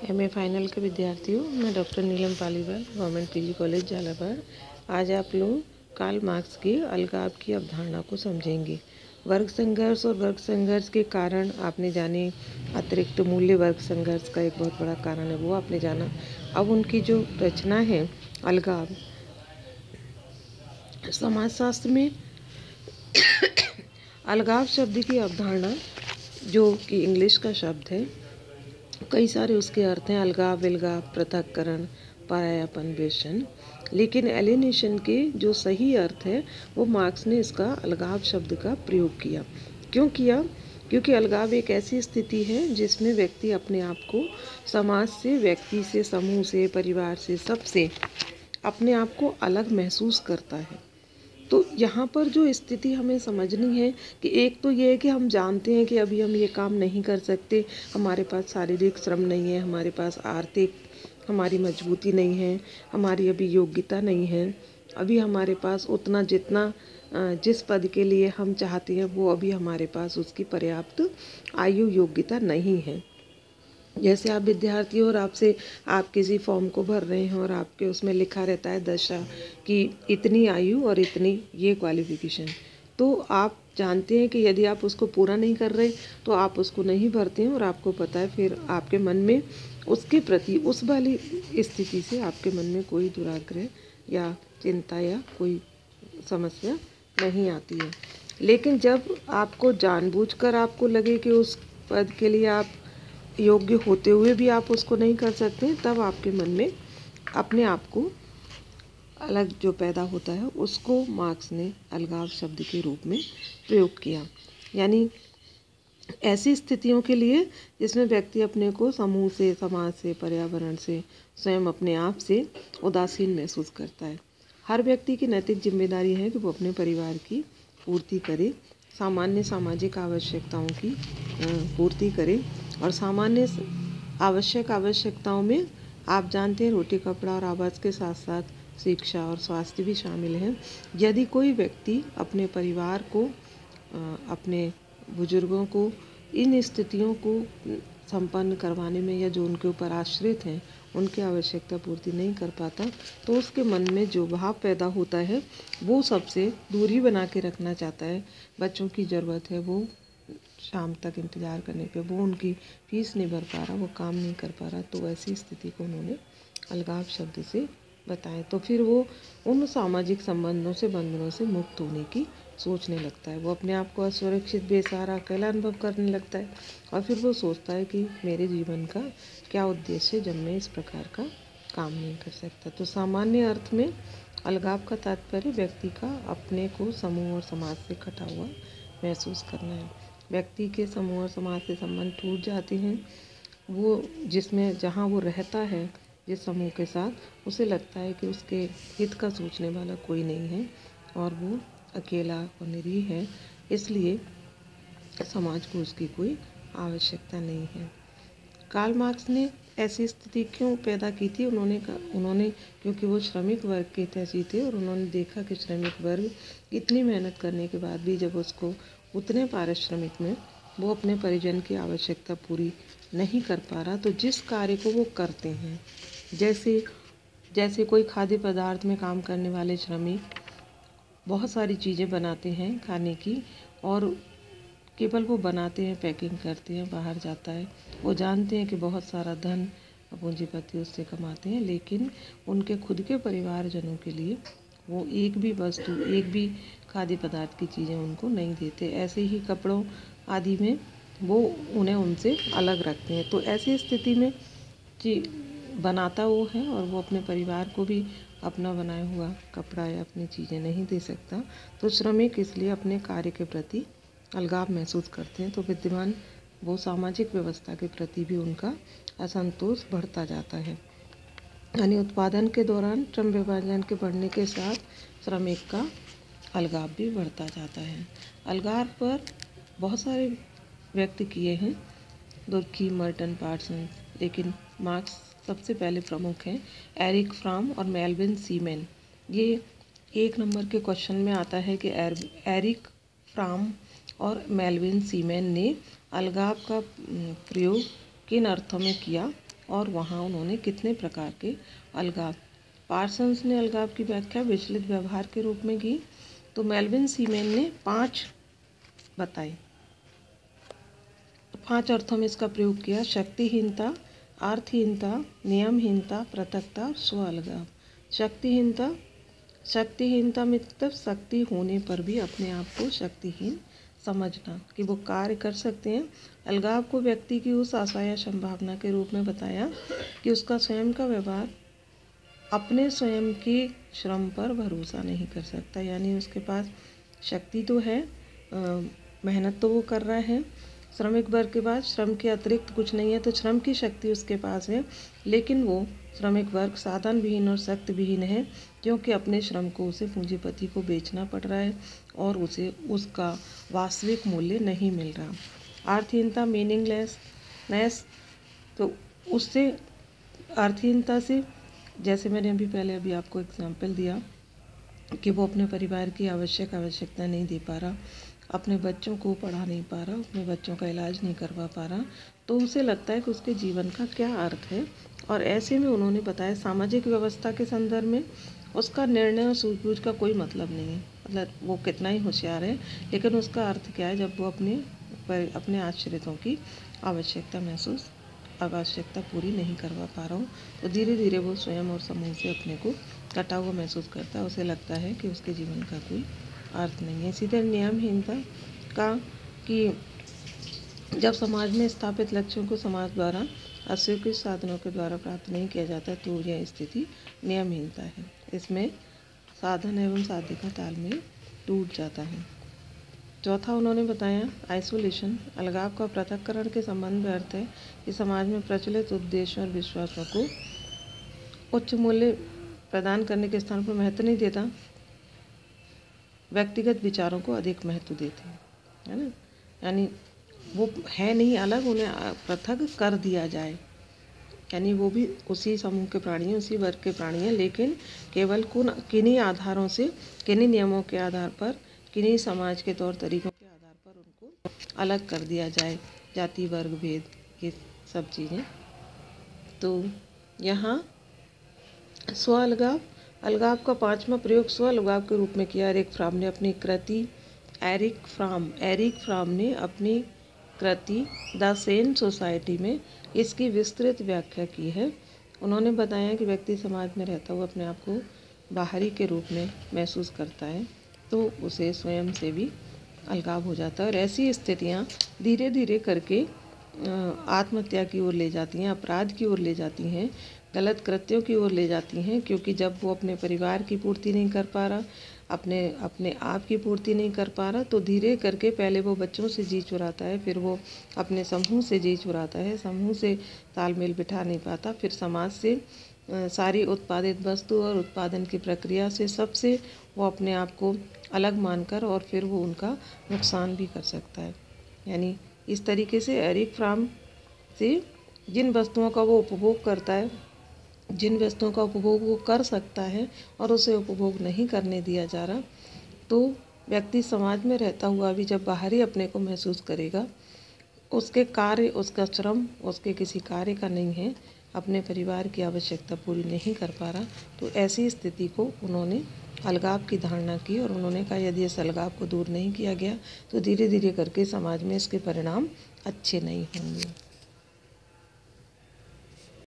MA final के विद्यार्थियों, मैं doctor Neelam Paliwal, government PG college Jhalawar. आज आप लोग कार्ल मार्क्स की अलगाव की अवधारणा को समझेंगे। वर्ग संघर्ष और वर्ग संघर्ष के कारण आपने जाने, अतिरिक्त मूल्य वर्ग संघर्ष का एक बहुत बड़ा कारण है, वो आपने जाना। अब उनकी जो रचना है अलगाव, समाजशास्त्र में अलगाव शब्द की अवधारणा, जो कि इंग्लिश का शब्द है, कई सारे उसके अर्थ हैं। अलगाव, विलगाव, पृथक्करण, परायापन, लेकिन एलिनेशन के जो सही अर्थ है वो मार्क्स ने इसका अलगाव शब्द का प्रयोग किया। क्यों किया? क्योंकि अलगाव एक ऐसी स्थिति है जिसमें व्यक्ति अपने आप को समाज से, व्यक्ति से, समूह से, परिवार से, सबसे अपने आप को अलग महसूस करता है। तो यहाँ पर जो स्थिति हमें समझनी है कि एक तो ये है कि हम जानते हैं कि अभी हम ये काम नहीं कर सकते, हमारे पास शारीरिक श्रम नहीं है, हमारे पास आर्थिक हमारी मजबूती नहीं है, हमारी अभी योग्यता नहीं है, अभी हमारे पास उतना जितना जिस पद के लिए हम चाहते हैं वो अभी हमारे पास उसकी पर्याप्त आयु योग्यता नहीं है। जैसे आप विद्यार्थी हो और आप किसी फॉर्म को भर रहे हैं और आपके उसमें लिखा रहता है दशा कि इतनी आयु और इतनी ये क्वालिफिकेशन, तो आप जानते हैं कि यदि आप उसको पूरा नहीं कर रहे तो आप उसको नहीं भरते हैं, और आपको पता है फिर आपके मन में उसके प्रति, उस वाली स्थिति से आपके मन में कोई दुराग्रह या चिंता या कोई समस्या नहीं आती है। लेकिन जब आपको जानबूझकर आपको लगे कि उस पद के लिए आप योग्य होते हुए भी आप उसको नहीं कर सकते, तब आपके मन में अपने आप को अलग जो पैदा होता है उसको मार्क्स ने अलगाव शब्द के रूप में प्रयोग किया। यानी ऐसी स्थितियों के लिए जिसमें व्यक्ति अपने को समूह से, समाज से, पर्यावरण से, स्वयं अपने आप से उदासीन महसूस करता है। हर व्यक्ति की नैतिक जिम्मेदारी है कि वो अपने परिवार की पूर्ति करे, सामान्य सामाजिक आवश्यकताओं की पूर्ति करे, और सामान्य आवश्यकताओं में आप जानते हैं रोटी, कपड़ा और आवास के साथ साथ शिक्षा और स्वास्थ्य भी शामिल हैं। यदि कोई व्यक्ति अपने परिवार को, अपने बुजुर्गों को इन स्थितियों को संपन्न करवाने में, या जो उनके ऊपर आश्रित हैं उनकी आवश्यकता पूर्ति नहीं कर पाता, तो उसके मन में जो भाव पैदा होता है वो सबसे दूरी बना के रखना चाहता है। बच्चों की ज़रूरत है, वो शाम तक इंतज़ार करने पे वो उनकी फीस नहीं भर पा रहा, वो काम नहीं कर पा रहा, तो ऐसी स्थिति को उन्होंने अलगाव शब्द से बताएं। तो फिर वो उन सामाजिक संबंधों से, बंधनों से मुक्त होने की सोचने लगता है। वो अपने आप को असुरक्षित, बेसहारा, अकेला अनुभव करने लगता है, और फिर वो सोचता है कि मेरे जीवन का क्या उद्देश्य है जब मैं इस प्रकार का काम नहीं कर सकता। तो सामान्य अर्थ में अलगाव का तात्पर्य व्यक्ति का अपने को समूह और समाज से कटा हुआ महसूस करना है। व्यक्ति के समूह और समाज से संबंध टूट जाते हैं। वो जहाँ वो रहता है, जिस समूह के साथ, उसे लगता है कि उसके हित का सोचने वाला कोई नहीं है और वो अकेला और निरीह है, इसलिए समाज को उसकी कोई आवश्यकता नहीं है। कार्ल मार्क्स ने ऐसी स्थिति क्यों पैदा की थी? उन्होंने क्योंकि वो श्रमिक वर्ग के हितैषी थे, और उन्होंने देखा कि श्रमिक वर्ग इतनी मेहनत करने के बाद भी जब उसको उतने पारिश्रमिक में वो अपने परिजन की आवश्यकता पूरी नहीं कर पा रहा, तो जिस कार्य को वो करते हैं, जैसे कोई खाद्य पदार्थ में काम करने वाले श्रमिक बहुत सारी चीज़ें बनाते हैं खाने की, और केवल वो बनाते हैं, पैकिंग करते हैं, बाहर जाता है। वो जानते हैं कि बहुत सारा धन पूंजीपति उससे कमाते हैं, लेकिन उनके खुद के परिवारजनों के लिए वो एक भी वस्तु, एक भी खाद्य पदार्थ की चीज़ें उनको नहीं देते। ऐसे ही कपड़ों आदि में वो उन्हें उनसे अलग रखते हैं। तो ऐसी स्थिति में बनाता वो है, और वो अपने परिवार को भी अपना बनाया हुआ कपड़ा या अपनी चीज़ें नहीं दे सकता, तो श्रमिक इसलिए अपने कार्य के प्रति अलगाव महसूस करते हैं। तो विद्यमान वो सामाजिक व्यवस्था के प्रति भी उनका असंतोष बढ़ता जाता है। यानी उत्पादन के दौरान श्रम विभाजन के बढ़ने के साथ श्रमिक का अलगाव भी बढ़ता जाता है। अलगाव पर बहुत सारे व्यक्त किए हैं, दुर्की, मर्टन, पार्सन, लेकिन मार्क्स सबसे पहले प्रमुख हैं। एरिक फ्राम और मेल्विन सीमेन, ये 1 नंबर के क्वेश्चन में आता है कि एरिक फ्राम और मेल्विन सीमेन ने अलगाव का प्रयोग किन अर्थों में किया, और वहाँ उन्होंने कितने प्रकार के अलगाव, पार्सन्स ने अलगाव की व्याख्या विचलित व्यवहार के रूप में की, तो मेल्विन सीमेन ने 5 बताई। 5 अर्थों में इसका प्रयोग किया। शक्तिहीनता, अर्थहीनता, नियमहीनता, पृथकता, स्व अलगाव। शक्तिहीनता मतलब शक्ति होने पर भी अपने आप को शक्तिहीन समझना कि वो कार्य कर सकते हैं। अलगाव को व्यक्ति की उस आशा या संभावना के रूप में बताया कि उसका स्वयं का व्यवहार अपने स्वयं के श्रम पर भरोसा नहीं कर सकता, यानी उसके पास शक्ति तो है, मेहनत तो वो कर रहा है, श्रमिक वर्ग के पास श्रम के अतिरिक्त कुछ नहीं है, तो श्रम की शक्ति उसके पास है, लेकिन वो श्रमिक वर्ग साधन विहीन और शक्ति विहीन है, क्योंकि अपने श्रम को उसे पूंजीपति को बेचना पड़ रहा है और उसे उसका वास्तविक मूल्य नहीं मिल रहा। अर्थहीनता, मीनिंगलेसनेस, तो उससे अर्थहीनता से, जैसे मैंने अभी आपको एग्जाम्पल दिया कि वो अपने परिवार की आवश्यकता नहीं दे पा रहा, अपने बच्चों को पढ़ा नहीं पा रहा, अपने बच्चों का इलाज नहीं करवा पा रहा, तो उसे लगता है कि उसके जीवन का क्या अर्थ है। और ऐसे में उन्होंने बताया सामाजिक व्यवस्था के संदर्भ में उसका निर्णय और सूझबूझ का कोई मतलब नहीं है, मतलब वो कितना ही होशियार है, लेकिन उसका अर्थ क्या है जब वो अपने आश्रितों की आवश्यकता पूरी नहीं करवा पा रहा हूँ, तो धीरे धीरे वो स्वयं और समूह से अपने को कटा हुआ महसूस करता है। उसे लगता है कि उसके जीवन का कोई अर्थ नहीं है। इसी तरह नियमहीनता का कि जब समाज में स्थापित लक्ष्यों को समाज द्वारा अस्वीकृत साधनों के द्वारा प्राप्त नहीं किया जाता, तो यह स्थिति नियमहीनता है। इसमें साधन एवं साध्य का तालमेल टूट जाता है। चौथा उन्होंने बताया आइसोलेशन, अलगाव का पृथक्करण के संबंध में अर्थ है कि समाज में प्रचलित उद्देश्यों और विश्वासों को उच्च मूल्य प्रदान करने के स्थान पर महत्व नहीं देता, व्यक्तिगत विचारों को अधिक महत्व देते हैं, है ना, यानी वो है नहीं अलग, उन्हें पृथक कर दिया जाए, यानी वो भी उसी समूह के प्राणी हैं, उसी वर्ग के प्राणी हैं, लेकिन केवल किन्हीं आधारों से, किन्हीं नियमों के आधार पर, किन्हीं समाज के तौर तरीकों के आधार पर उनको अलग कर दिया जाए, जाति वर्ग भेद ये सब चीज़ें। तो यहाँ स्व अलगाव, अलगाव का 5वां प्रयोग स्व अलगाव के रूप में किया। एरिक फ्राम ने अपनी कृति द सेन सोसाइटी में इसकी विस्तृत व्याख्या की है। उन्होंने बताया कि व्यक्ति समाज में रहता हुआ अपने आप को बाहरी के रूप में महसूस करता है, तो उसे स्वयं से भी अलगाव हो जाता है, और ऐसी स्थितियाँ धीरे धीरे करके आत्महत्या की ओर ले जाती हैं, अपराध की ओर ले जाती हैं, गलत कृत्यों की ओर ले जाती हैं, क्योंकि जब वो अपने परिवार की पूर्ति नहीं कर पा रहा, अपने आप की पूर्ति नहीं कर पा रहा, तो धीरे करके पहले वो बच्चों से जी चुराता है, फिर वो अपने समूह से जी चुराता है, समूह से तालमेल बिठा नहीं पाता, फिर समाज से सारी उत्पादित वस्तु और उत्पादन की प्रक्रिया से सबसे वो अपने आप को अलग मानकर और फिर वो उनका नुकसान भी कर सकता है। यानी इस तरीके से एरिक फ्राम से जिन वस्तुओं का वो उपभोग करता है, जिन वस्तुओं का उपभोग वो कर सकता है और उसे उपभोग नहीं करने दिया जा रहा, तो व्यक्ति समाज में रहता हुआ भी जब बाहरी अपने को महसूस करेगा, उसके कार्य, उसका श्रम उसके किसी कार्य का नहीं है, अपने परिवार की आवश्यकता पूरी नहीं कर पा रहा, तो ऐसी स्थिति को उन्होंने अलगाव की धारणा की, और उन्होंने कहा यदि इस अलगाव को दूर नहीं किया गया तो धीरे धीरे करके समाज में इसके परिणाम अच्छे नहीं होंगे।